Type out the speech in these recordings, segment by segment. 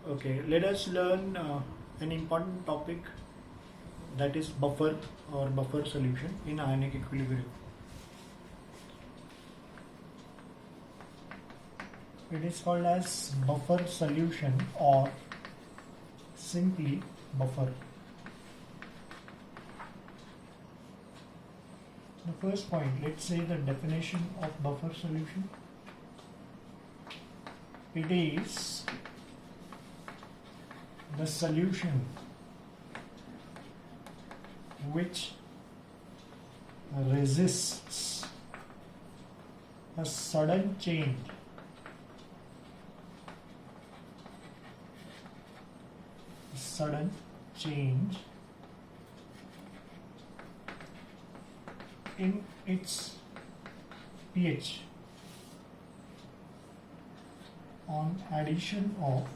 Okay, let us learn an important topic, that is buffer or buffer solution in ionic equilibrium. It is called as buffer solution or simply buffer. The first point, let's say the definition of buffer solution. It is the solution which resists a sudden change in its pH on addition of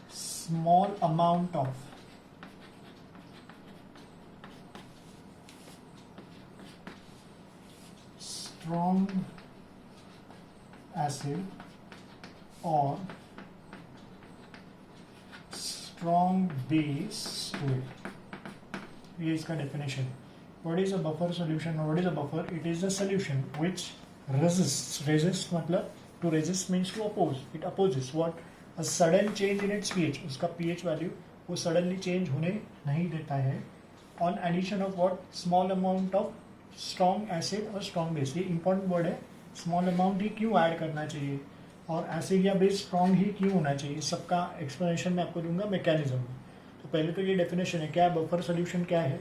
small amount of strong acid or strong base to it. ये इसका definition. What is a buffer solution or what is a buffer? It is a solution which resists. Resist मतलब to resist means to oppose. It opposes what? A sudden change in its pH. उसका pH value वो suddenly change होने नहीं देता है. On addition of what? Small amount of strong acid or strong base. ये important word है. Small amount ही क्यों add करना चाहिए और एसिड या बेस स्ट्रॉन्ग ही क्यों होना चाहिए, सबका एक्सप्लेनेशन मैं आपको दूंगा मैकेनिज्म में. तो पहले तो ये डेफिनेशन है. क्या बफर सोल्यूशन क्या है?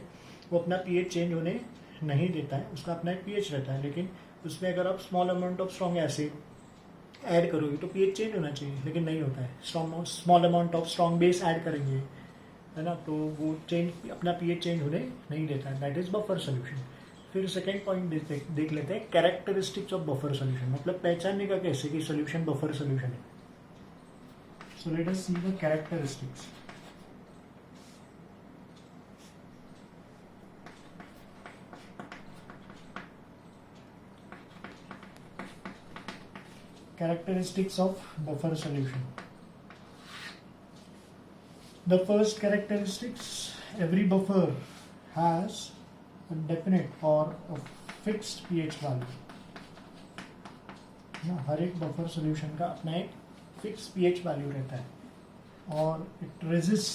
वो अपना पीएच चेंज होने नहीं देता है, उसका अपना एक पीएच रहता है, लेकिन उसमें अगर आप small amount of strong acid add करोगे तो पीएच चेंज होना चाहिए, लेकिन नहीं होता है. Small amount of strong base add करेंगे, है ना, तो वो चेंज अपना पीएच चेंज होने नहीं देता है. That is buffer solution. फिर सेकेंड पॉइंट देख लेते हैं, कैरेक्टरिस्टिक्स ऑफ बफर सोल्यूशन. मतलब पहचानने का कैसे कि सोल्यूशन बफर सोल्यूशन है. So let us see the characteristics. Characteristics of buffer solution. The first characteristics, every buffer has a definite or a fixed pH value. हर एक बफर सोल्यूशन का अपना एक फिक्स pH वैल्यू रहता है और it resist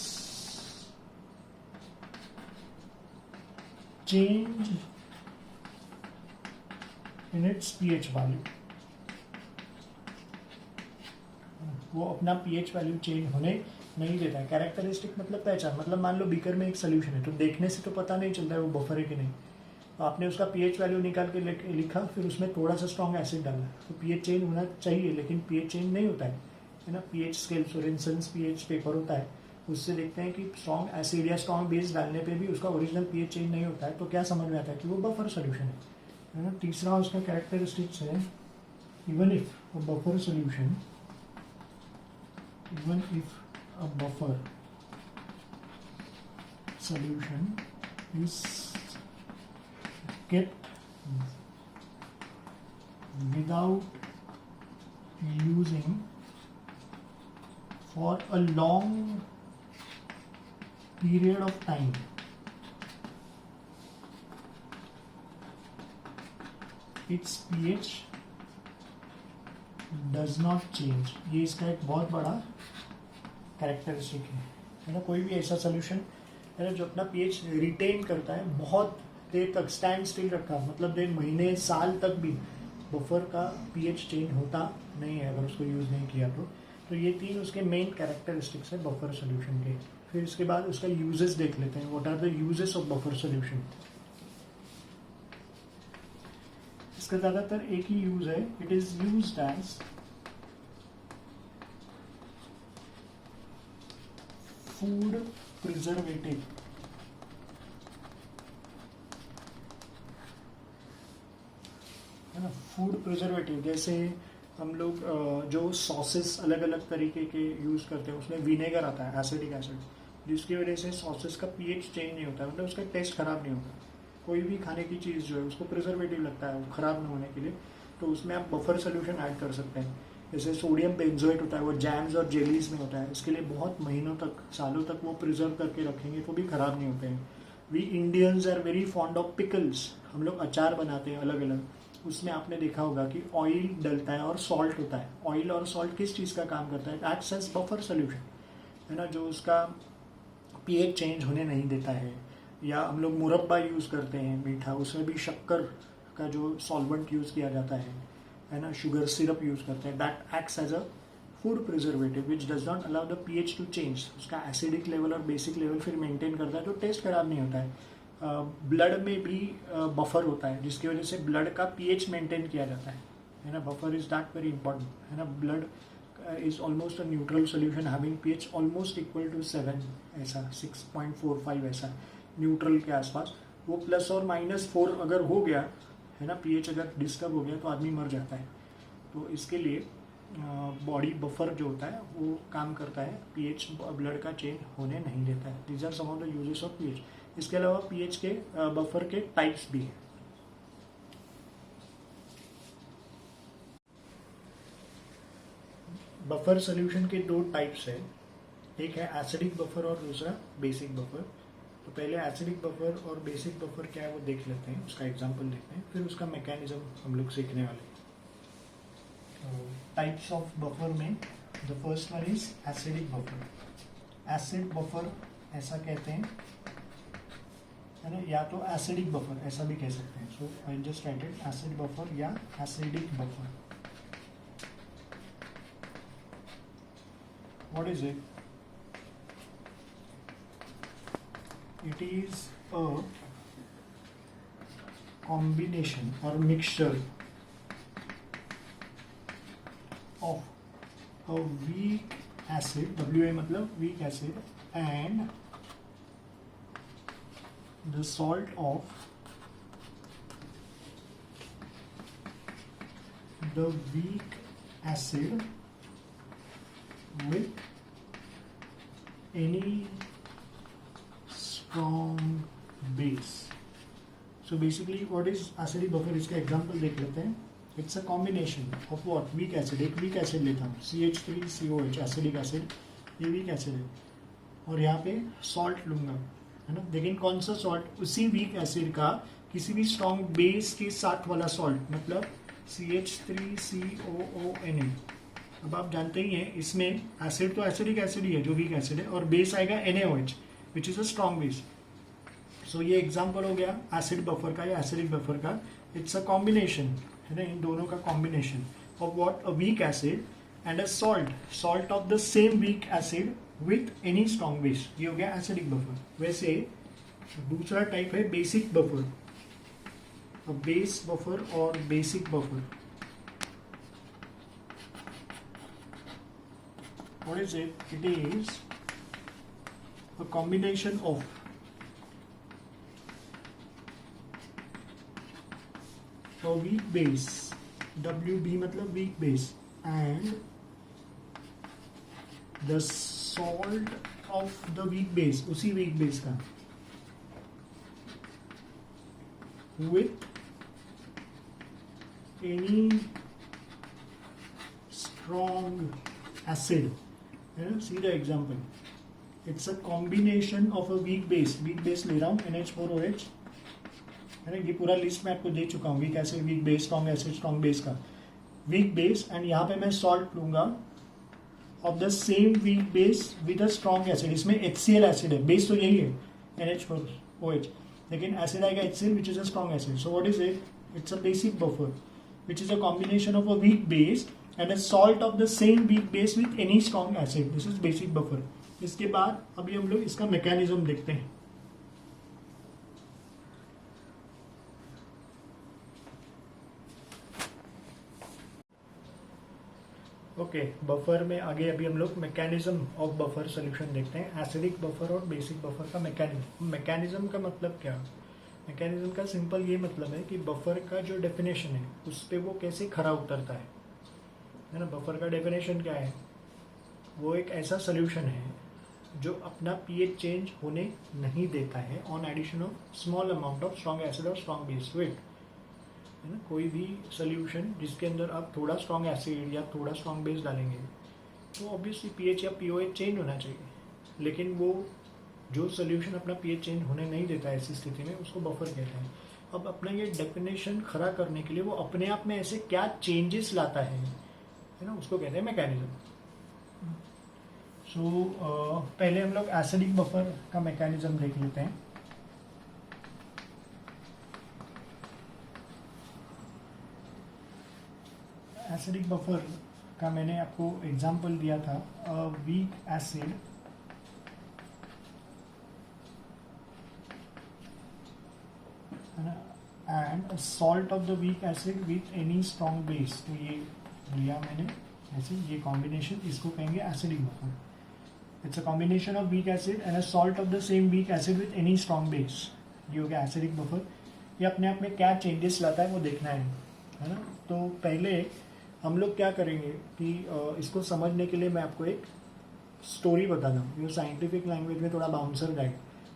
change in its pH value. वो अपना pH value change होने नहीं देता है. कैरेक्टरिस्टिक मतलब पहचान. मतलब मान लो बीकर में एक सोल्यूशन है तो देखने से तो पता नहीं चलता है वो बफर है कि नहीं. तो आपने उसका pH वैल्यू निकाल के लिखा, फिर उसमें थोड़ा सा स्ट्रॉन्ग एसिड डाला, तो pH चेंज होना चाहिए, लेकिन pH चेंज नहीं होता है ना. pH स्केल सोरेनसन्स pH पेपर होता है, उससे देखते हैं कि स्ट्रॉन्ग एसिड या स्ट्रॉन्ग बेस डालने पे भी उसका ओरिजिनल pH चेंज नहीं होता है, तो क्या समझ में आता है कि वो बफर सोल्यूशन है ना. तीसरा उसका कैरेक्टरिस्टिक्स है, even if a buffer solution, even if a buffer solution is kept without using for a long period of time, its pH does not change. ये इसका एक बहुत बड़ा कैरेक्टरिस्टिक है ना. कोई भी ऐसा सोल्यूशन है ना जो अपना पीएच रिटेन करता है बहुत देर तक, स्टैंड स्टिल रखा, मतलब देर महीने साल तक भी बफर का पीएच चेंज होता नहीं है अगर उसको यूज़ नहीं किया तो ये तीन उसके मेन कैरेक्टरिस्टिक्स है बफर सोल्यूशन के. फिर इसके बाद उसका यूजेस देख लेते हैं. What are the uses of buffer solution. इसका ज़्यादातर एक ही यूज है. It is used as food preservative. है ना, फूड प्रिजर्वेटिव. जैसे हम लोग जो सॉसेस अलग अलग तरीके के यूज़ करते हैं उसमें विनेगर आता है, एसिडिक एसिड, जिसकी वजह से सॉसेस का पीएच चेंज नहीं होता है, मतलब उसका टेस्ट खराब नहीं होता. कोई भी खाने की चीज़ जो है उसको प्रिजर्वेटिव लगता है ख़राब ना होने के लिए, तो उसमें आप बफर सोल्यूशन ऐड कर सकते हैं। जैसे सोडियम बेंजोएट होता है, वो जैम्स और जेलीज में होता है, इसके लिए बहुत महीनों तक, सालों तक वो प्रिजर्व करके रखेंगे तो भी खराब नहीं होते हैं। We Indians are very fond of pickles, हम लोग अचार बनाते हैं अलग अलग, उसमें आपने देखा होगा कि ऑयल डलता है और सॉल्ट होता है। ऑयल और सॉल्ट किस चीज़ का काम करता है? एक्ट्स एज बफर सोल्यूशन, है ना, जो उसका पीएच चेंज होने नहीं देता है। या हम लोग मुरब्बा यूज़ करते हैं मीठा, उसमें भी शक्कर का जो सॉल्वेंट यूज़ किया जाता है ना, शुगर सिरप यूज़ करते हैं, that acts as a food preservative which does not allow the pH to change. उसका एसिडिक लेवल और बेसिक लेवल फिर मेंटेन करता है, तो टेस्ट खराब नहीं होता है। ब्लड में भी बफर होता है, जिसकी वजह से ब्लड का पीएच मेंटेन किया जाता है ना। Buffer is that very important, है ना। Blood is almost a neutral solution having pH almost equal to 7, ऐसा 6.45 ऐसा न्यूट्रल के आसपास। वो प्लस और माइनस 4 अगर हो गया, है ना, पीएच अगर डिस्टर्ब हो गया तो आदमी मर जाता है। तो इसके लिए बॉडी बफर जो होता है वो काम करता है, पीएच ब्लड का चेंज होने नहीं देता है। These are some of the uses of pH. इसके अलावा पीएच के बफर के टाइप्स भी हैं। बफर सोल्यूशन के दो टाइप्स है, एक है एसिडिक बफर और दूसरा बेसिक बफर। तो पहले एसिडिक बफर और बेसिक बफर क्या है वो देख लेते हैं, उसका एग्जांपल देखते हैं, फिर उसका मैकेनिज्म हम लोग सीखने वाले हैं। टाइप्स ऑफ बफर में the first one is acidic buffer. Acid buffer ऐसा कहते हैं, है ना, या तो एसिडिक बफर ऐसा भी कह सकते हैं। So I just write it, acid buffer या acidic buffer. What is it? It is a combination or mixture of a weak acid, WA मतलब weak acid, and the salt of the weak acid with any strong base. So basically what is acidic buffer? इसका example देख लेते हैं। It's a combination of what? Weak acid। एक weak acid लेता हूँ, CH3COH, acidic acid, ये weak acid है, और यहाँ पे salt लूंगा, है ना। लेकिन कौन सा salt? उसी weak acid का किसी भी strong base के साथ वाला salt, मतलब CH3COONA। अब आप जानते ही हैं इसमें एसिड तो एसिडिक एसिड ही है जो वीक एसिड है, और बेस आएगा NaOH which is a strong base. So ये एग्जांपल हो गया एसिड बफर का या एसिडिक बफर का। इट्स अ कॉम्बिनेशन, है ना, इन दोनों का combination of what? A weak acid and a salt of the same weak acid with any strong base. ये हो गया एसिडिक बफर। वैसे दूसरा टाइप है बेसिक बफर, बेस बफर और basic buffer. What is it? It is a combination of a weak base, WB मतलब weak base, and the salt of the weak base, उसी weak base का, with any strong acid. See the example. It's a combination of a weak base ले रहा हूँ NH4OH, है ना। ये पूरा लिस्ट मैं आपको दे चुका हूँ, weak acid, weak base, strong acid, strong base का। वीक बेस, एंड यहाँ पे मैं सॉल्ट लूंगा of the same weak base with a strong acid. इसमें HCl एसिड है, बेस तो यही है NH4OH, लेकिन एसिड आएगा HCl which is a strong acid. So what is it? It's a basic buffer which is a combination of a weak base and a salt of the same weak base with any strong acid. This is basic buffer. इसके बाद अभी हम लोग इसका mechanism देखते हैं। Okay, buffer में आगे अभी हम लोग मैकेनिज्म ऑफ बफर सोल्यूशन देखते हैं, एसिडिक बफर और बेसिक बफर का मैकेनिज्म। मैकेनिज्म का मतलब क्या? मैकेनिज्म का सिंपल ये मतलब है कि बफर का जो डेफिनेशन है उस पर वो कैसे खरा उतरता है ना। बफर का डेफिनेशन क्या है? वो एक ऐसा सोल्यूशन है जो अपना पीएच चेंज होने नहीं देता है on addition of small amount of strong acid और स्ट्रॉन्ग बेस टू इट। है ना, कोई भी सोल्यूशन जिसके अंदर आप थोड़ा स्ट्रॉन्ग एसिड या थोड़ा स्ट्रॉन्ग बेस डालेंगे तो ऑब्वियसली पीएच या पीओएच चेंज होना चाहिए, लेकिन वो जो सोल्यूशन अपना पीएच चेंज होने नहीं देता है ऐसी स्थिति में उसको बफर कहते हैं। अब अपना ये डेफिनेशन खड़ा करने के लिए वो अपने आप में ऐसे क्या चेंजेस लाता है ना, उसको कहते हैं मैकेनिज्म। सो पहले हम लोग एसिडिक बफर का मैकेनिज्म देख लेते हैं। एसिडिक बफर का मैंने आपको एग्जांपल दिया था, week acid and salt of the week acid with any strong base. तो ये लिया मैंने ऐसे, ये कॉम्बिनेशन, इसको कहेंगे acidic buffer. It's a combination of week acid and a salt of the same weak acid with any strong base. ये हो गया एसिडिक बफर। ये अपने आप में क्या चेंजेस लाता है वो देखना है ना। तो पहले हम लोग क्या करेंगे कि इसको समझने के लिए मैं आपको एक स्टोरी बताता हूँ। ये साइंटिफिक लैंग्वेज में थोड़ा बाउंसर गाइड,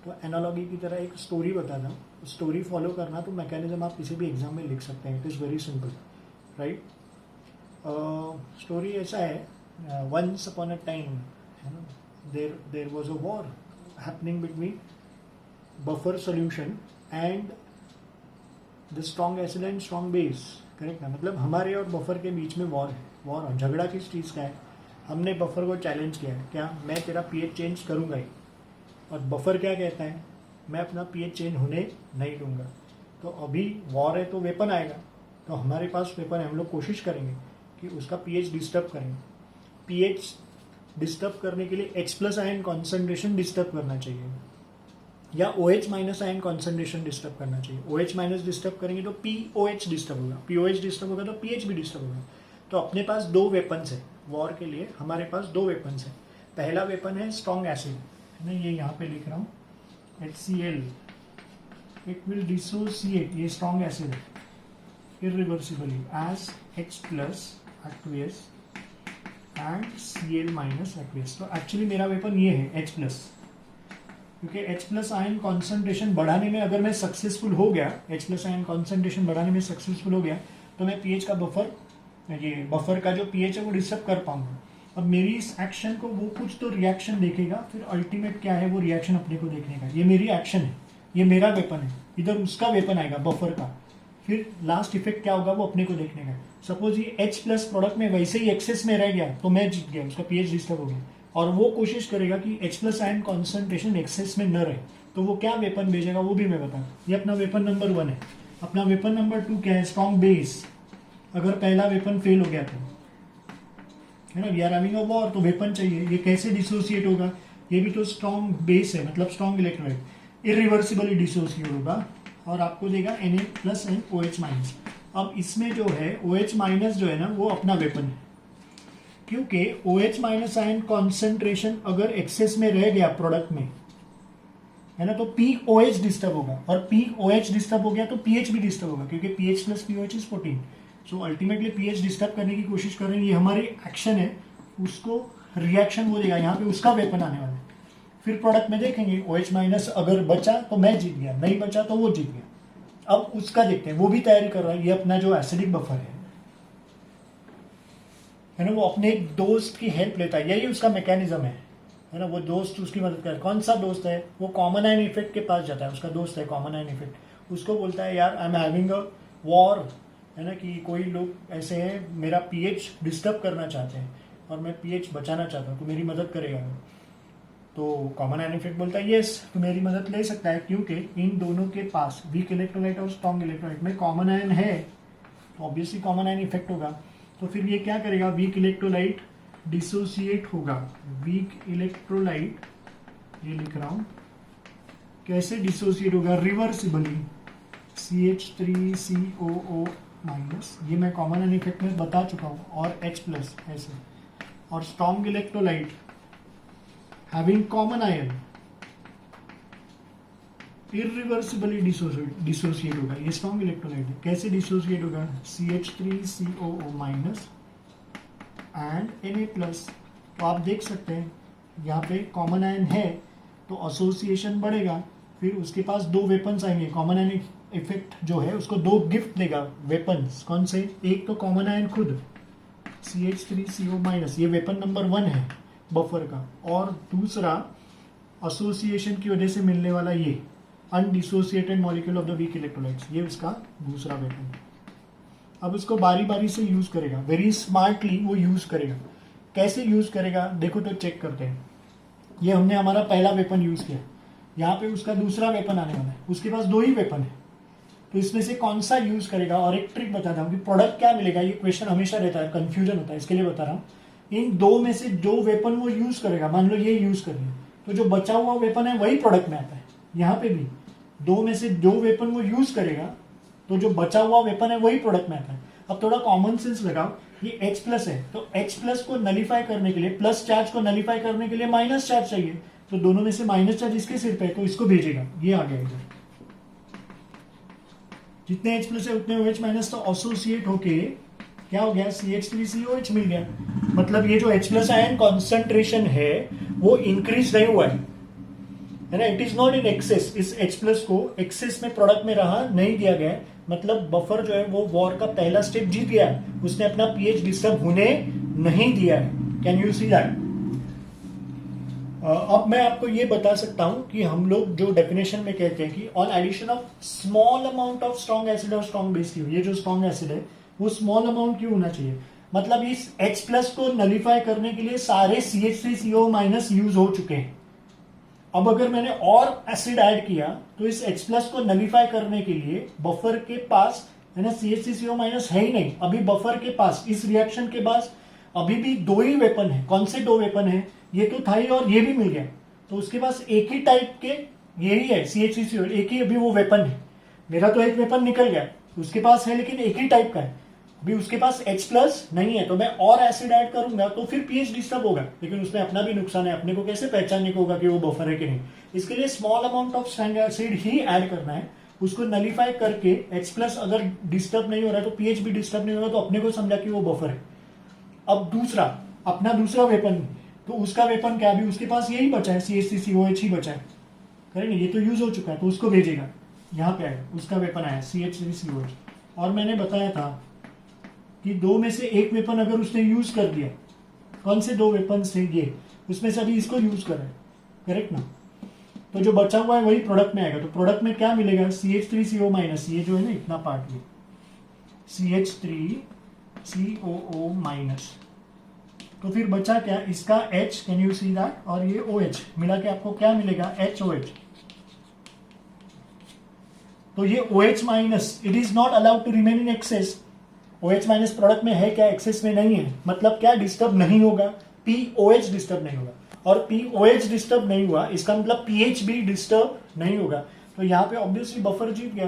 तो एनालॉजी की तरह एक स्टोरी बताता हूँ, स्टोरी फॉलो करना। तो मैकेनिज्म आप किसी भी एग्जाम में लिख सकते हैं, it is very simple, right. Story ऐसा है, once upon a time there was a war happening between buffer solution and the strong acid and strong base, correct ना। मतलब हमारे और बफर के बीच में वॉर है। वॉर झगड़ा किस चीज़ का है? हमने बफर को चैलेंज किया है, क्या मैं तेरा पीएच चेंज करूंगा ही, और बफर क्या कहता है, मैं अपना पीएच चेंज होने नहीं दूंगा। तो अभी वॉर है तो वेपन आएगा, तो हमारे पास वेपन है, हम लोग कोशिश करेंगे कि उसका पीएच डिस्टर्ब करेंगे। पीएच डिस्टर्ब करने के लिए H+ आयन कॉन्सेंट्रेशन डिस्टर्ब करना चाहिए या OH- आयन कॉन्सेंट्रेशन डिस्टर्ब करना चाहिए। OH- डिस्टर्ब करेंगे तो POH डिस्टर्ब होगा, POH डिस्टर्ब होगा तो pH भी डिस्टर्ब होगा। तो अपने पास दो वेपन्स है वॉर के लिए, हमारे पास दो वेपन्स है। पहला वेपन है स्ट्रॉन्ग एसिड, है ना, ये यहाँ पे लिख रहा हूँ HCl, इट विल डिसोसिएट, ये स्ट्रॉन्ग एसिड है, irreversibly as H+ aqueous and Cl- aqueous। तो एक्चुअली मेरा वेपन ये है H+, क्योंकि H+ आयन कॉन्सेंट्रेशन बढ़ाने में अगर मैं सक्सेसफुल हो गया, H+ आयन कॉन्सेंट्रेशन बढ़ाने में सक्सेसफुल हो गया तो मैं पीएच का बफर का जो पीएच है वो डिस्टर्ब कर पाऊंगा। अब मेरी इस एक्शन को वो कुछ तो रिएक्शन देखेगा, फिर अल्टीमेट क्या है वो रिएक्शन अपने को देखने का। ये मेरी एक्शन है, ये मेरा वेपन है, इधर उसका वेपन आएगा बफर का, फिर लास्ट इफेक्ट क्या होगा वो अपने को देखने का। सपोज ये H+ प्रोडक्ट में वैसे ही एक्सेस में रह गया तो मैं जीत गया, उसका पीएच डिस्टर्ब हो गया, और वो कोशिश करेगा कि H+ आयन कॉन्सेंट्रेशन एक्सेस में न रहे, तो वो क्या वेपन भेजेगा वो भी मैं बताऊँ। ये अपना वेपन नंबर 1 है। अपना वेपन नंबर 2 क्या है? Strong base. अगर पहला वेपन फेल हो गया तो, है ना, we are having a war, तो वेपन चाहिए। ये कैसे डिसोसिएट होगा? ये भी तो स्ट्रॉन्ग बेस है, मतलब स्ट्रॉन्ग इलेक्ट्रोलाइट, इरिवर्सिबली डिसोसिएट होगा और आपको देगा Na+ एंड OH-। अब इसमें जो है OH- जो है ना वो अपना वेपन है, क्योंकि OH- आयन कॉन्सेंट्रेशन अगर एक्सेस में रह गया प्रोडक्ट में, है ना, तो POH डिस्टर्ब होगा, और POH डिस्टर्ब हो गया तो पीएच भी डिस्टर्ब होगा, क्योंकि pH+ POH is 14। So ultimately pH disturb करने की कोशिश कर रहे हैं, ये हमारी एक्शन है, उसको रिएक्शन वो देगा, यहाँ पे उसका वेपन आने वाला है। फिर प्रोडक्ट में देखेंगे OH- अगर बचा तो मैं जीत गया, नहीं बचा तो वो जीत गया। अब उसका देखते हैं, वो भी तैयारी कर रहा है। ये अपना जो एसिडिक बफर है ना, वो अपने एक दोस्त की हेल्प लेता है, यही उसका मैकेनिज्म है ना। वो दोस्त उसकी मदद करे। कौन सा दोस्त है? वो कॉमन आयन इफेक्ट के पास जाता है, उसका दोस्त है कॉमन आयन इफेक्ट। उसको बोलता है यार I am having a war, है ना, कि कोई लोग ऐसे हैं मेरा पीएच डिस्टर्ब करना चाहते हैं और मैं पीएच बचाना चाहता हूँ, तो मेरी मदद करेगा। तो कॉमन आयन इफेक्ट बोलता है यस, तो मेरी मदद ले सकता है, क्योंकि इन दोनों के पास वीक इलेक्ट्रोलाइट और स्ट्रॉन्ग इलेक्ट्रोलाइट में कॉमन आयन है, तो ऑब्वियसली कॉमन आयन इफेक्ट होगा। तो फिर ये क्या करेगा? वीक इलेक्ट्रोलाइट डिसोसिएट होगा। वीक इलेक्ट्रोलाइट, ये लिख रहा हूं, कैसे डिसोसिएट होगा? रिवर्सिबली, CH3COO-, ये मैं कॉमन आयन इफेक्ट में बता चुका हूं, और H+ ऐसे। और strong electrolyte having common ion irreversibly dissociate होगा। ये स्ट्रॉन्ग इलेक्ट्रोलाइट है। कैसे डिसोसिएट होगा? CH3COO- and Na+। तो आप देख सकते हैं यहाँ पे कॉमन आयन है तो एसोसिएशन बढ़ेगा, फिर उसके पास दो वेपन्स आएंगे, कॉमन आयन इफेक्ट जो है उसको दो गिफ्ट देगा वेपन्स। कौन से? एक तो कॉमन आयन खुद CH3CO-, ये वेपन नंबर 1 है बफर का, और दूसरा एसोसिएशन की वजह से मिलने वाला ये undissociated molecule of the weak electrolytes, ये उसका दूसरा वेपन है। अब उसको बारी बारी से यूज करेगा, वेरी स्मार्टली वो यूज करेगा। कैसे यूज करेगा देखो तो चेक करते हैं। ये हमने हमारा पहला वेपन यूज किया, यहाँ पे उसका दूसरा वेपन आने वाला है, उसके पास 2 ही वेपन है, तो इसमें से कौन सा यूज करेगा। और एक ट्रिक बताता हूँ कि प्रोडक्ट क्या मिलेगा, ये क्वेश्चन हमेशा रहता है, कंफ्यूजन होता है, इसके लिए बता रहा हूँ। इन 2 में से जो वेपन वो यूज करेगा, मान लो ये यूज कर लिया, तो जो बचा हुआ वेपन है वही प्रोडक्ट में आता है। यहाँ पे भी 2 में से जो वेपन वो यूज करेगा, तो जो बचा हुआ वेपन है वही प्रोडक्ट में आता है। अब थोड़ा कॉमन सेंस लगाओ, ये H प्लस है, तो H प्लस को नलीफाई करने के लिए, प्लस चार्ज को नलीफाई करने के लिए माइनस चार्ज चाहिए, तो दोनों में से माइनस चार्ज इसके सिर पे है, तो इसको भेजेगा, ये आ गया इधर। जितने H प्लस है उतने OH माइनस, तो एसोसिएट होके क्या हो गया, CH3COH मिल गया। मतलब ये जो H प्लस आयन कॉन्सेंट्रेशन है वो इंक्रीज नहीं हुआ है ना, it is not in excess. इस H प्लस को एक्सेस में प्रोडक्ट में रहा नहीं दिया गया, मतलब बफर जो है वो वॉर का पहला स्टेप जीत गया, उसने अपना पीएच डिस्टर्ब होने नहीं दिया है। Can you see that? अब मैं आपको ये बता सकता हूं कि हम लोग जो डेफिनेशन में कहते हैं कि on addition of small amount of strong acid और स्ट्रॉन्ग बेस की, ये जो स्ट्रॉन्ग एसिड है वो स्मॉल अमाउंट क्यों होना चाहिए, मतलब इस H प्लस को नलीफाई करने के लिए सारे CH3CO माइनस यूज हो चुके हैं। अब अगर मैंने और एसिड ऐड किया तो इस H प्लस को नलीफाई करने के लिए बफर के पास है ना CH3CO माइनस है ही नहीं। अभी बफर के पास इस रिएक्शन के बाद अभी भी 2 ही वेपन है। कौन से 2 वेपन है? ये तो था ही और ये भी मिल गया, तो उसके पास एक ही टाइप के यही है CH3CO, एक ही अभी वो वेपन है। मेरा तो एक वेपन निकल गया, उसके पास है लेकिन एक ही टाइप का है। अभी उसके पास H प्लस नहीं है, तो मैं और एसिड ऐड करूंगा तो फिर पीएच डिस्टर्ब होगा, लेकिन उसमें अपना भी नुकसान है। अपने को कैसे पहचानने को होगा कि वो बफर है कि नहीं? इसके लिए small amount of standard acid he add करना है, उसको नलीफाई करके H प्लस अगर डिस्टर्ब नहीं हो रहा है तो पीएच भी डिस्टर्ब नहीं होगा, तो अपने को समझा कि वो बफर है। अब दूसरा अपना दूसरा वेपन, तो उसका वेपन क्या, अभी उसके पास यही बचा है, CH3COH ही बचा है, करेक्ट? ये तो यूज हो चुका है, तो उसको भेजेगा, यहाँ पे आएगा, उसका वेपन आया CH3COH। और मैंने बताया था कि 2 में से एक वेपन अगर उसने यूज कर दिया, कौन से 2 वेपन से, ये उसमें से अभी इसको यूज कर रहा है, करेक्ट ना? तो जो बचा हुआ है वही प्रोडक्ट में आएगा, तो प्रोडक्ट में क्या मिलेगा, CH3CO माइनस, ये जो है ना इतना पार्ट, ये CH3COO माइनस, तो फिर बचा क्या, इसका H, can you see that, और ये OH मिला के आपको क्या मिलेगा, HOH। तो ये OH minus, it is not allowed to remain in excess. OH minus product में है क्या, एक्सेस में नहीं है, मतलब क्या, डिस्टर्ब नहीं होगा, POH डिस्टर्ब नहीं होगा, और POH डिस्टर्ब नहीं हुआ इसका मतलब pH भी डिस्टर्ब नहीं होगा। तो यहाँ पे ऑब्वियसली बफर जीत गया,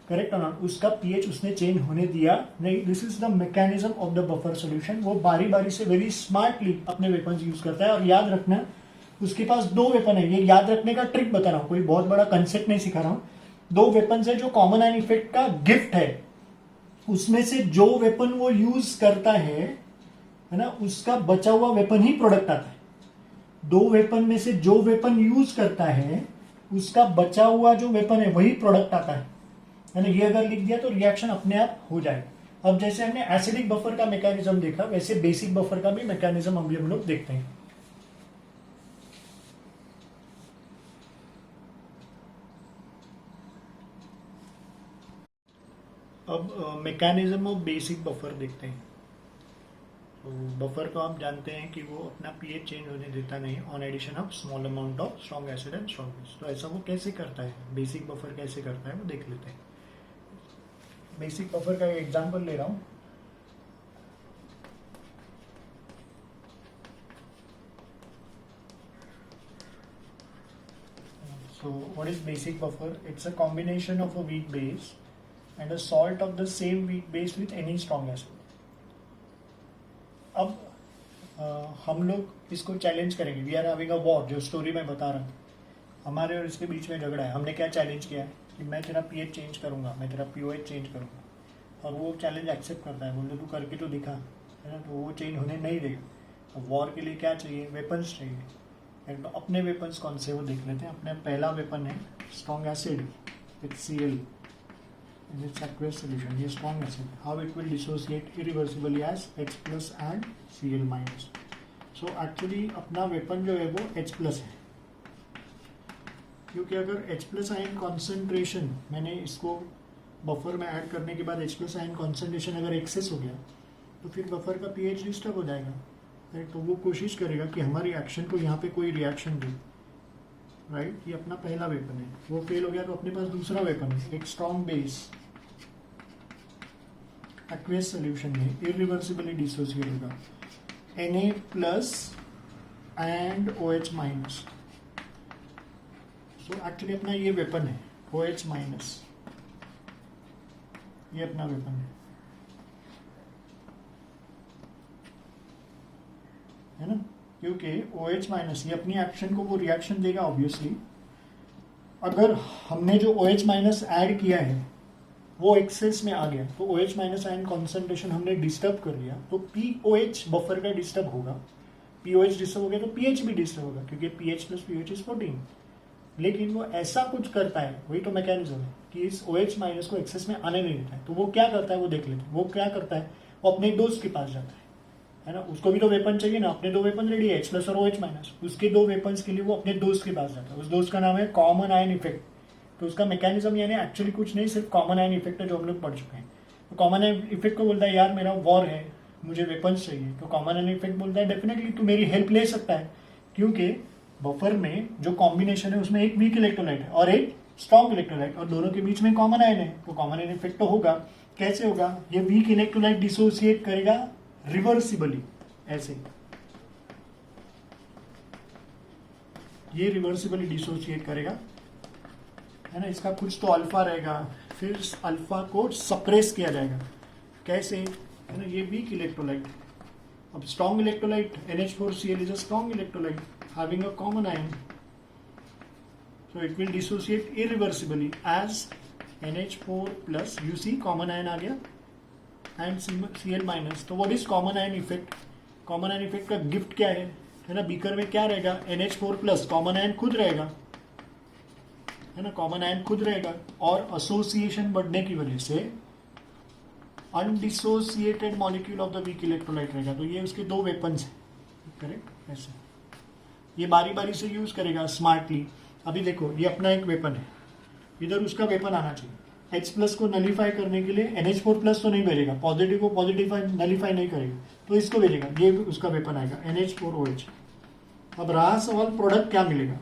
करेक्ट है ना? उसका pH उसने चेंज होने दिया नहीं। This is the mechanism of the buffer solution. वो बारी बारी से वेरी स्मार्टली अपने वेपन्स यूज करता है। और याद रखना, उसके पास 2 वेपन है, ये याद रखने का ट्रिक बता रहा हूँ, कोई बहुत बड़ा कंसेप्ट नहीं सिखा रहा हूँ। 2 वेपन्स है जो कॉमन आयन इफेक्ट का गिफ्ट है, उसमें से जो वेपन वो यूज करता है ना, उसका बचा हुआ वेपन ही प्रोडक्ट आता है। 2 वेपन में से जो वेपन यूज करता है उसका बचा हुआ जो वेपन है वही प्रोडक्ट आता है ना? ये अगर लिख दिया तो रिएक्शन अपने आप हो जाएगा। अब जैसे हमने एसिडिक बफर का मैकेनिज्म देखा, वैसे बेसिक बफर का भी मैकेनिज्म अभी हम लोग देखते हैं। अब मैकेनिज्म ऑफ बेसिक बफर देखते हैं। तो बफर को आप जानते हैं कि वो अपना पीएच चेंज होने देता नहीं on addition of small amount of strong acid and strong base. तो ऐसा वो कैसे करता है, बेसिक बफर कैसे करता है वो देख लेते हैं। बेसिक बफर का एक एग्जांपल ले रहा हूं। So what is basic buffer? It's a combination of a weak base and a salt of the same weak base with any strong acid. अब हम लोग इसको चैलेंज करेंगे। We are having a war, जो story मैं बता रहा हूँ, हमारे और इसके बीच में झगड़ा है। हमने क्या चैलेंज किया है कि मैं तेरा पीएच चेंज करूंगा, मैं तेरा पीओएच चेंज करूंगा, और वो चैलेंज एक्सेप्ट करता है, बोलते तू करके तो दिखा, है ना? तो वो चेंज होने नहीं देगा। तो वॉर के लिए क्या चाहिए, वेपन्स चाहिए। तो अपने वेपन्स कौन से वो देख लेते हैं। अपने पहला वेपन है strong acid HCl, in its aqueous solution, ये strong acid, how it will dissociate irreversibly as H plus and Cl minus. So actually अपना वेपन जो है वो H plus है, क्योंकि अगर H plus आयन कॉन्सेंट्रेशन मैंने इसको बफर में ऐड करने के बाद H plus आयन कॉन्सेंट्रेशन अगर एक्सेस हो गया तो फिर बफर का pH डिस्टर्ब हो जाएगा, राइट. तो वो कोशिश करेगा कि हमारी एक्शन को यहाँ पे कोई रिएक्शन दे, राइट. ये अपना पहला वेपन है, वो फेल हो गया तो अपने पास दूसरा वेपन है, एक स्ट्रॉन्ग बेस एक्वेस सोल्यूशन में इरिवर्सिबली डिसोसिएट होगा Na plus and OH minus. So actually अपना ये वेपन है OH माइनस, ये अपना वेपन है ना, क्योंकि OH माइनस ये अपनी एक्शन को वो रिएक्शन देगा ऑब्वियसली. अगर हमने जो OH माइनस ऐड किया है वो एक्सेस में आ गया तो OH माइनस आयन कॉन्सेंट्रेशन हमने डिस्टर्ब कर दिया तो POH बफर का डिस्टर्ब होगा. POH डिस्टर्ब हो गया तो pH भी डिस्टर्ब होगा, क्योंकि pH प्लस pH इज 14. लेकिन वो ऐसा कुछ करता है, वही तो मैकेनिज्म है कि इस OH माइनस को एक्सेस में आने नहीं देता है. तो वो क्या करता है वो देख लेते हैं. वो क्या करता है, वो अपने दोस्त के पास जाता है ना. उसको भी तो वेपन चाहिए ना, अपने दो वेपन रेडी है H प्लस और OH माइनस. उसके दो वेपन्स के लिए वो अपने दोस्त के पास जाता है. उस दोस्त का नाम है कॉमन आयन इफेक्ट. तो उसका मैकेनिज्म यानी एक्चुअली कुछ नहीं, सिर्फ कॉमन आयन इफेक्ट है जो हम लोग पढ़ चुके हैं. तो कॉमन आयन इफेक्ट को बोलता है यार मेरा वॉर है, मुझे वेपन्स चाहिए. तो कॉमन आयन इफेक्ट बोलता है डेफिनेटली तू मेरी हेल्प ले सकता है, क्योंकि बफर में जो कॉम्बिनेशन है उसमें एक वीक इलेक्ट्रोलाइट है और एक स्ट्रॉन्ग इलेक्ट्रोलाइट और दोनों के बीच में कॉमन आयन है. तो कॉमन आयन इफेक्ट तो होगा. कैसे होगा, ये वीक इलेक्ट्रोलाइट डिसोसिएट करेगा रिवर्सिबली, ऐसे ये रिवर्सिबली डिसोसिएट करेगा, है ना. इसका कुछ तो अल्फा रहेगा, फिर अल्फा को सप्रेस किया जाएगा. कैसे, है ना, ये वीक इलेक्ट्रोलाइट. अब strong electrolyte NH4Cl is a strong electrolyte having a common ion, so it will dissociate irreversibly as NH4 plus. You see common ion आ गया and Cl minus. तो what is common ion effect? common ion effect का gift क्या है ना. Beaker में क्या रहेगा, NH4 plus common ion खुद रहेगा, है ना. कॉमन आयन खुद रहेगा और एसोसिएशन बढ़ने की वजह से undissociated molecule of the weak electrolyte रहेगा. तो ये उसके दो वेपन्स हैं, करेक्ट. ऐसे ये बारी बारी से यूज करेगा स्मार्टली. अभी देखो ये अपना एक वेपन है, इधर उसका वेपन आना चाहिए. H प्लस को नलीफाई करने के लिए NH4 प्लस तो नहीं भेजेगा, पॉजिटिव को पॉजिटिव नलीफाई नहीं करेगा, तो इसको भेजेगा, ये उसका वेपन आएगा NH4OH. अब रहा सवाल प्रोडक्ट क्या मिलेगा.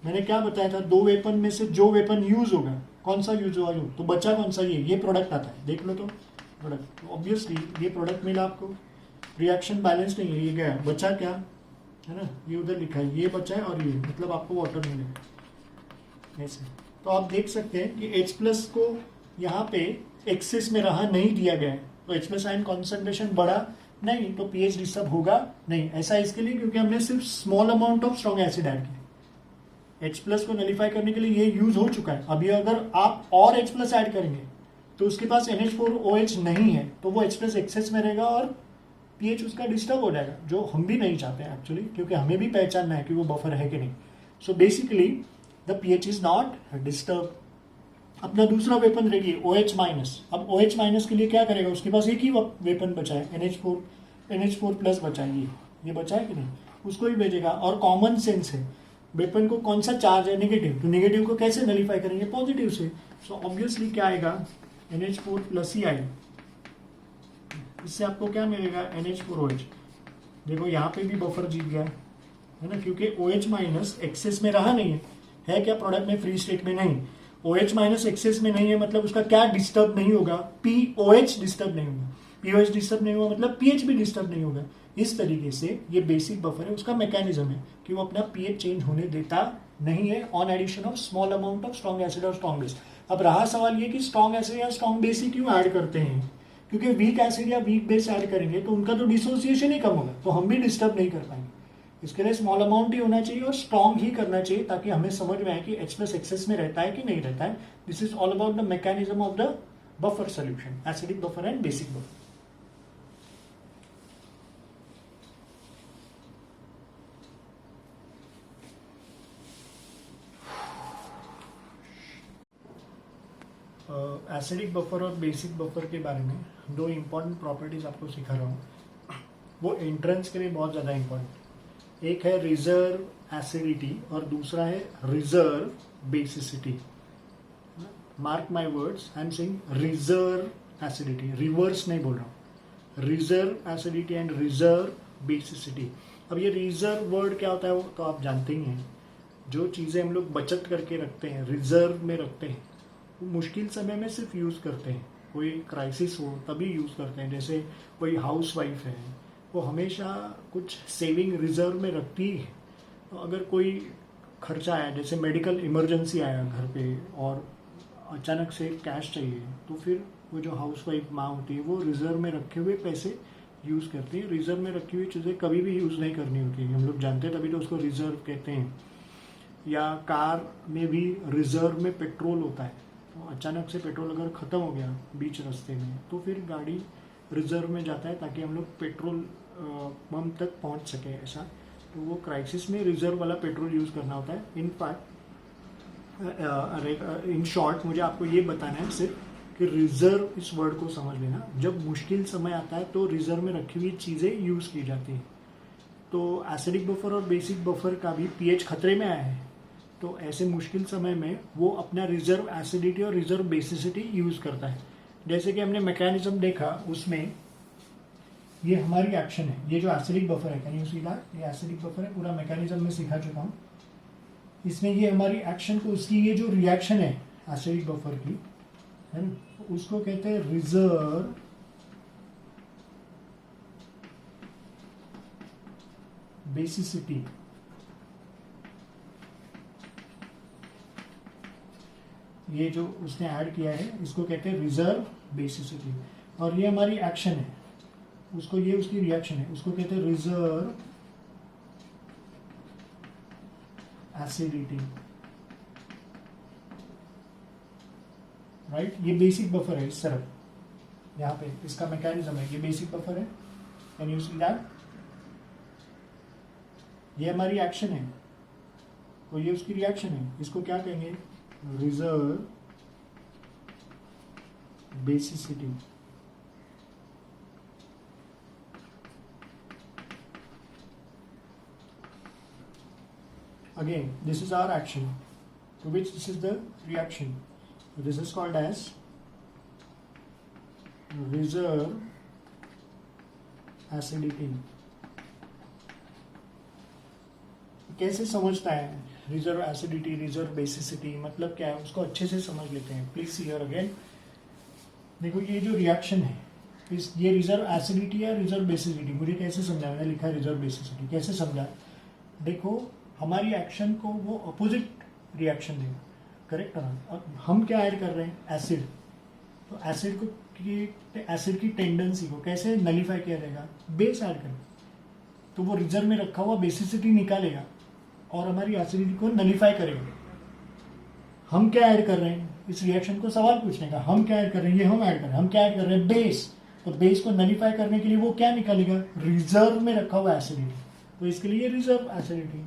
मैंने क्या बताया था, दो वेपन में से जो वेपन यूज होगा, कौन सा यूज होगा, तो बचा कौन सा, ये प्रोडक्ट आता है. देख लो तो प्रोडक्ट, तो ऑब्वियसली ये प्रोडक्ट मिला आपको. रिएक्शन बैलेंस नहीं है, ये गया, बचा क्या, है ना, ये उधर लिखा है, ये बचा है और ये, मतलब आपको वाटर मिलेगा ऐसे. तो आप देख सकते हैं कि H प्लस को यहाँ पे एक्सेस में रहा नहीं दिया गया है, तो H प्लस आयन कॉन्सेंट्रेशन बढ़ा नहीं, तो pH डिस्टर्ब होगा नहीं. ऐसा इसके लिए क्योंकि हमने सिर्फ small amount of strong acid add किया. H प्लस को नलीफाई करने के लिए ये यूज हो चुका है. अभी अगर आप और H प्लस ऐड करेंगे तो उसके पास NH4OH नहीं है, तो वो H प्लस एक्सेस में रहेगा और pH उसका डिस्टर्ब हो जाएगा, जो हम भी नहीं चाहते हैं एक्चुअली, क्योंकि हमें भी पहचानना है कि वो बफर है कि नहीं. So basically the pH is not disturb. अपना दूसरा वेपन रेडी है OH माइनस. अब OH माइनस के लिए क्या करेगा, उसके पास एक ही वेपन बचा है, NH4 प्लस बचा है, ये बचा है कि नहीं, उसको ही भेजेगा. और कॉमन सेंस है, वेपन को कौन सा चार्ज है, नेगेटिव, तो नेगेटिव को कैसे नलीफाई करेंगे, पॉजिटिव से. सो ऑब्वियसली क्या आएगा, NH4 प्लस ही आएगा. इससे आपको क्या मिलेगा, NH4OH. देखो यहाँ पे भी बफर जीत गया, है ना, क्योंकि OH माइनस एक्सेस में रहा नहीं है क्या प्रोडक्ट में, फ्री स्टेट में नहीं. OH माइनस एक्सेस में नहीं है मतलब उसका क्या डिस्टर्ब नहीं होगा, POH डिस्टर्ब नहीं होगा. POH डिस्टर्ब नहीं होगा मतलब pH भी डिस्टर्ब नहीं होगा. इस तरीके से ये बेसिक बफर है, उसका मैकेनिज्म है कि वो अपना pH चेंज होने देता नहीं है on addition of small amount of strong acid और स्ट्रॉन्ग बेस. अब रहा सवाल ये कि स्ट्रॉन्ग एसिड या स्ट्रॉन्ग बेस ही क्यों ऐड करते हैं, क्योंकि वीक एसिड या वीक बेस ऐड करेंगे तो उनका तो डिसोसिएशन ही कम होगा, तो हम भी डिस्टर्ब नहीं कर पाएंगे. इसके लिए स्मॉल अमाउंट ही होना चाहिए और स्ट्रॉन्ग ही करना चाहिए, ताकि हमें समझ में आए कि H प्लस एक्सेस में रहता है कि नहीं रहता है. This is all about the mechanism of the buffer solution, acidic buffer and basic buffer. Acidic buffer और बेसिक बफर के बारे में दो इम्पॉर्टेंट प्रॉपर्टीज आपको सिखा रहा हूँ, वो एंट्रेंस के लिए बहुत ज़्यादा इम्पॉर्टेंट। एक है रिजर्व एसिडिटी और दूसरा है reserve basicity. Mark my words, I am saying reserve acidity, reverse नहीं बोल रहा हूँ। Reserve acidity and reserve basicity. अब ये रिजर्व वर्ड क्या होता है वो तो आप जानते ही हैं। जो चीज़ें हम लोग बचत करके रखते हैं, रिजर्व में रखते हैं, वो मुश्किल समय में सिर्फ यूज़ करते हैं। कोई क्राइसिस हो तभी यूज़ करते हैं। जैसे कोई हाउस वाइफ है, वो हमेशा कुछ सेविंग रिजर्व में रखती है। तो अगर कोई खर्चा आया, जैसे मेडिकल इमरजेंसी आया घर पे और अचानक से कैश चाहिए, तो फिर वो जो हाउस वाइफ माँ होती है वो रिजर्व में रखे हुए पैसे यूज़ करती है। रिजर्व में रखी हुई चीज़ें कभी भी यूज़ नहीं करनी होती है, हम लोग जानते हैं, तभी तो उसको रिजर्व कहते हैं। या कार में भी रिजर्व में पेट्रोल होता है, तो अचानक से पेट्रोल अगर ख़त्म हो गया बीच रास्ते में, तो फिर गाड़ी रिजर्व में जाता है ताकि हम लोग पेट्रोल पंप तक पहुंच सके। ऐसा तो वो क्राइसिस में रिजर्व वाला पेट्रोल यूज़ करना होता है। इन फैक्ट इन शॉर्ट मुझे आपको ये बताना है सिर्फ कि रिजर्व इस वर्ड को समझ लेना। जब मुश्किल समय आता है तो रिजर्व में रखी हुई चीज़ें यूज़ की जाती हैं। तो एसिडिक बफर और बेसिक बफर का भी पीएच खतरे में आया है, तो ऐसे मुश्किल समय में वो अपना रिजर्व एसिडिटी और रिजर्व बेसिसिटी यूज़ करता है। जैसे कि हमने मैकेनिज्म देखा, उसमें ये हमारी एक्शन है, ये जो एसिडिक बफर है, कैन यू सी दैट, ये एसिडिक बफर है, पूरा मैकेनिज्म में सिखा चुका हूँ। इसमें ये हमारी एक्शन को, उसकी ये जो रिएक्शन है एसिडिक बफर की, है ना, उसको कहते हैं रिजर्व बेसिसिटी। ये जो उसने ऐड किया है इसको कहते हैं रिजर्व बेसिसिटी, और ये हमारी एक्शन है, उसको, ये उसकी रिएक्शन है, उसको कहते हैं रिजर्व एसिडिटी, राइट। ये बेसिक बफर है इस तरफ, यहाँ पे इसका मैकेनिज्म है, ये बेसिक बफर है, कैन यू सी दैट। ये हमारी एक्शन है और ये उसकी रिएक्शन है, इसको क्या कहेंगे, reserve basicity. Again, this is our action, to which this is the reaction. So this is called as reserve acidity. कैसे समझता है रिजर्व एसिडिटी, रिजर्व बेसिसिटी मतलब क्या है, उसको अच्छे से समझ लेते हैं। Please see here again. देखो ये जो रिएक्शन है, इस ये रिजर्व एसिडिटी या रिजर्व बेसिसिटी, मुझे कैसे समझा, मैंने लिखा है रिजर्व बेसिसिटी, कैसे समझा। देखो हमारी एक्शन को वो अपोजिट रिएक्शन देगा, करेक्ट ना। हम क्या ऐड कर रहे हैं, एसिड, तो एसिड को एसिड की टेंडेंसी को कैसे नलीफाई किया जाएगा, बेस ऐड कर, तो वो रिजर्व में रखा हुआ बेसिसिटी निकालेगा और हमारी एसिडिटी को नलीफाई करेगा। हम क्या ऐड कर रहे हैं, इस रिएक्शन को सवाल पूछने का, हम क्या ऐड कर रहे हैं, ये हम ऐड कर रहे हैं, हम क्या ऐड कर रहे हैं, बेस। तो बेस को नलीफाई करने के लिए वो क्या निकालेगा, रिजर्व में रखा हुआ एसिडिटी, तो इसके लिए रिजर्व एसिडिटी।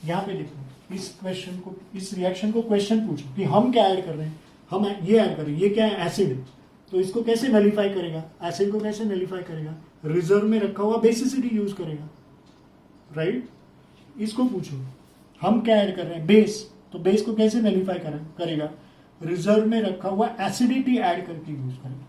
यहाँ पे देखो, इस क्वेश्चन को, इस रिएक्शन को क्वेश्चन पूछो कि हम क्या ऐड कर रहे हैं, हम ये ऐड कर रहे हैं, ये क्या है, एसिड, तो इसको कैसे नलीफाई करेगा, एसिड को कैसे नलीफाई करेगा, रिजर्व में रखा हुआ बेसिसिटी यूज करेगा, राइट। इसको पूछो हम क्या ऐड कर रहे हैं, बेस, तो बेस को कैसे नलीफाई करेगा, रिजर्व में रखा हुआ एसिडिटी ऐड करके यूज करेगा,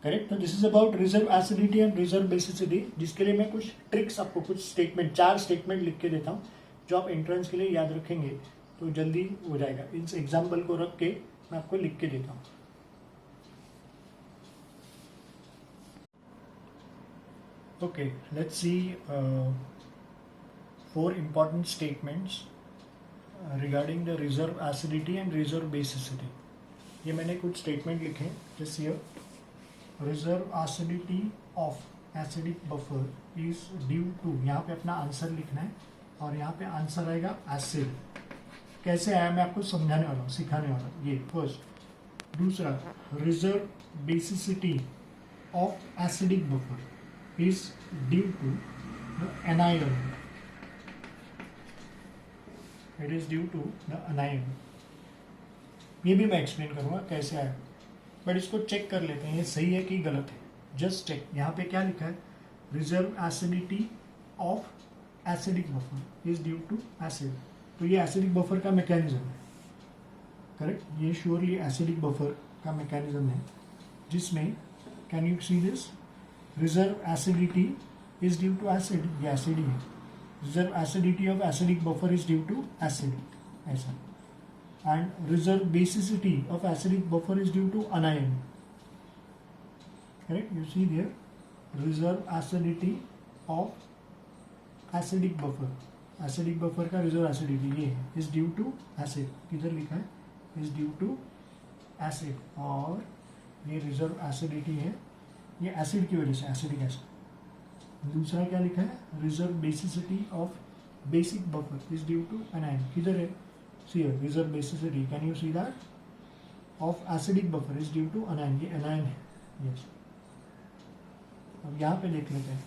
करेक्ट। तो this is about reserve acidity and reserve basicity, जिसके लिए मैं कुछ ट्रिक्स आपको, कुछ स्टेटमेंट, 4 स्टेटमेंट लिख के देता हूँ जो आप एंट्रेंस के लिए याद रखेंगे तो जल्दी हो जाएगा। इस एग्जाम्पल को रख के मैं आपको लिख के देता हूँ। Okay, let's see 4 important statements regarding the reserve acidity and reserve basicity. ये मैंने कुछ स्टेटमेंट लिखे, जैसे here, reserve acidity of acidic buffer is due to, यहाँ पे अपना आंसर लिखना है और यहाँ पे आंसर आएगा एसिड। कैसे आया मैं आपको समझाने वाला हूँ, सिखाने वाला हूँ, ये फर्स्ट। दूसरा, reserve basicity of acidic buffer is due to the anion, it is due to the anion, ये भी मैं एक्सप्लेन करूँगा कैसे आया, बट इसको चेक कर लेते हैं ये सही है कि गलत है। Just check. यहाँ पे क्या लिखा है, reserve acidity of acidic buffer is due to acid. तो ये एसिडिक बफर का मैकेनिज्म है, करेक्ट, ये श्योरली एसिडिक बफर का मैकेनिज्म है, जिसमें can you see this, reserve acidity is due to acid, ये एसिड ही है, reserve acidity of acidic buffer is due to acid, ऐसा, and reserve basicity of acidic buffer is due to अनायन, correct, you see there, reserve acidity of acidic buffer का reserve acidity ये है, is due to acid, किधर लिखा है, is due to acid, और ये reserve acidity है ये एसिड की वजह से, एसिडिक एसिड। दूसरा क्या लिखा है, reserve basicity of basic buffer is due to anion, किधर है, see reserve basicity, can you see that, of acidic buffer is due to anion, ये अनायन है, यस। अब यहाँ पे देख लेते हैं,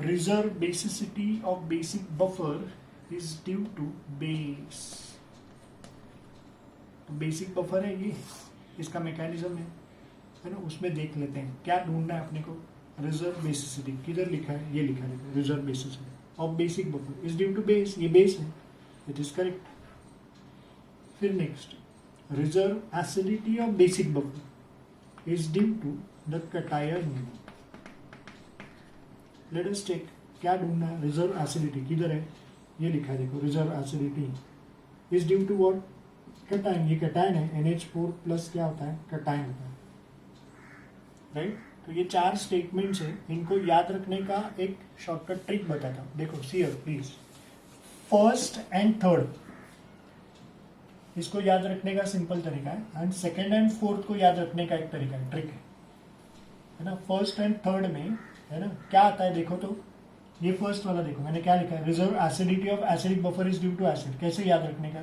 reserve basicity of basic buffer is due to base. तो बेसिक बफर है ये, इसका मैकेनिज्म है ना, उसमें देख लेते हैं क्या ढूंढना है अपने को, रिजर्व बेसिसिटी, किधर लिखा है, ये लिखा है, reserve basicity of basic buffer is due to base, ये बेस है, इट इज करेक्ट। फिर next, reserve acidity of basic buffer is due to the cation. Let us check क्या ढूंढना है, रिजर्व एसिडिटी किधर है, ये लिखा है देखो, reserve acidity is due to what, cation, ये कटायन है, NH4 प्लस क्या होता है, कटायन होता है, राइट। तो ये 4 स्टेटमेंट्स है, इनको याद रखने का एक शॉर्टकट ट्रिक बताता हूँ, देखो see here please, first and third इसको याद रखने का सिंपल तरीका है, एंड सेकेंड एंड फोर्थ को याद रखने का एक तरीका है, ट्रिक है ना। फर्स्ट एंड थर्ड में है ना क्या आता है, देखो तो ये फर्स्ट वाला देखो, मैंने क्या लिखा है, reserve acidity of acidic buffer is due to acid, कैसे याद रखने का,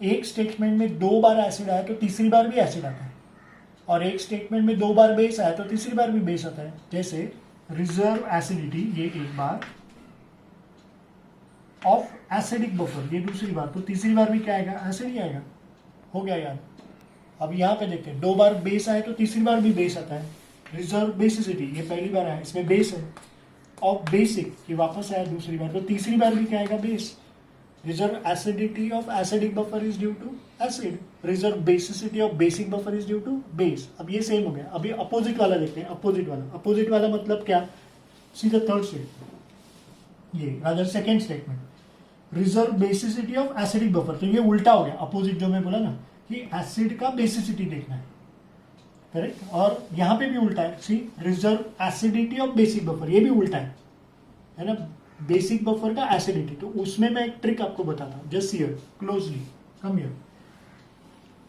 एक स्टेटमेंट में 2 बार एसिड आया तो तीसरी बार भी एसिड आता है, और एक स्टेटमेंट में 2 बार बेस आया तो तीसरी बार भी बेस आता है। जैसे रिजर्व एसिडिटी ये एक बार, ऑफ एसिडिक बफर ये दूसरी बार, तो तीसरी बार भी क्या आएगा, एसिड ही आएगा, हो गया यार। अब यहाँ पे देखते हैं, 2 बार बेस आए तो तीसरी बार भी बेस आता है, रिजर्व बेसिसिटी ये पहली बार आया, इसमें बेस है, ऑफ बेसिक ये वापस आया दूसरी बार, तो तीसरी बार भी क्या आएगा, base. Reserve acidity of acidic buffer is due to acid, reserve basicity of basic buffer is due to base. अब ये सेम हो गया। अभी अपोजिट वाला देखते हैं, अपोजिट वाला मतलब क्या, सी द थर्ड स्टेटमेंट, ये rather second statement, reserve basicity of acidic buffer, तो ये उल्टा हो गया, अपोजिट जो मैं बोला ना कि एसिड का बेसिसिटी देखना है, करेक्ट, और यहाँ पे भी उल्टा है, see reserve acidity of basic buffer, ये भी उल्टा है ना, बेसिक बफर का एसिडिटी। तो उसमें मैं एक ट्रिक आपको बताता हूँ, just here closely come here,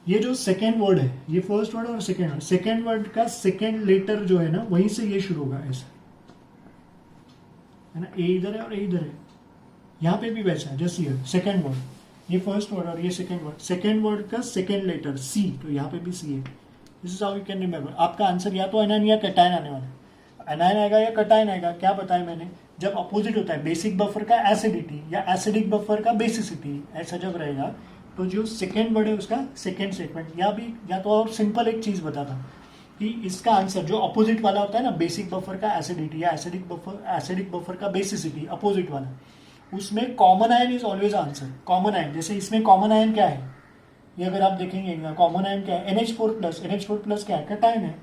ये जो सेकेंड वर्ड है, ये फर्स्ट वर्ड और सेकेंड वर्ड का सेकेंड लेटर जो है ना, वहीं से ये शुरू होगा, ऐसा है ना, ए इधर है और ए इधर है, यहाँ पे भी वैसा है, जस्ट हियर सेकेंड वर्ड, ये फर्स्ट वर्ड और ये सेकेंड वर्ड का सेकेंड लेटर सी, तो यहाँ पे भी सी है। This is how you can remember. आपका आंसर या तो एनायन या कटायन आने वाला है, एनायन आएगा या कटायन आएगा, क्या बताया मैंने, जब अपोजिट होता है, बेसिक बफर का एसिडिटी या एसिडिक बफर का बेसिसिटी, ऐसा जब रहेगा तो जो सेकेंड वर्ड है उसका सेकेंड स्टेटमेंट, या तो और सिंपल एक चीज बताता हूँ कि इसका आंसर जो अपोजिट वाला होता है ना, बेसिक बफर का एसिडिटी या एसिडिक बफर का बेसिसिटी, अपोजिट वाला, उसमें common ion is always answer, common ion. जैसे इसमें कॉमन आयन क्या है, ये अगर आप देखेंगे कॉमन आयन क्या है, NH4 प्लस क्या है, कटायन है,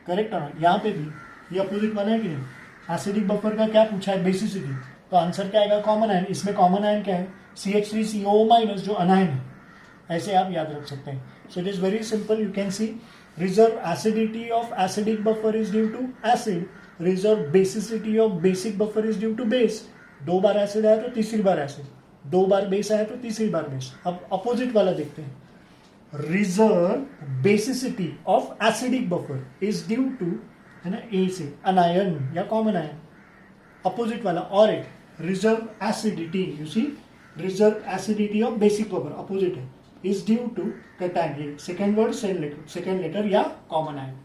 करेक्ट है। यहाँ पे भी ये अपोजिट वाला है कि नहीं, एसिडिक बफर का क्या पूछा है, बेसिसिटी, तो आंसर क्या आएगा, कॉमन आयन। इसमें कॉमन आयन क्या है, CH3CO- जो अनायन है, ऐसे आप याद रख सकते हैं। So it is very simple, you can see reserve acidity of acidic buffer is due to acid, reserve basicity of basic buffer is due to base. 2 बार एसिड आया तो तीसरी बार एसिड, 2 बार बेस आया तो तीसरी बार बेस। अब अपोजिट वाला देखते हैं, reserve basicity of acidic buffer is due to, है ना, ए से अनायन या कॉमन आयन, अपोजिट वाला। और एक reserve acidity, you see reserve acidity of basic buffer opposite है, इज ड्यू टू कटायन, ये सेकेंड वर्ड सेकेंड लेटर या कॉमन आयन।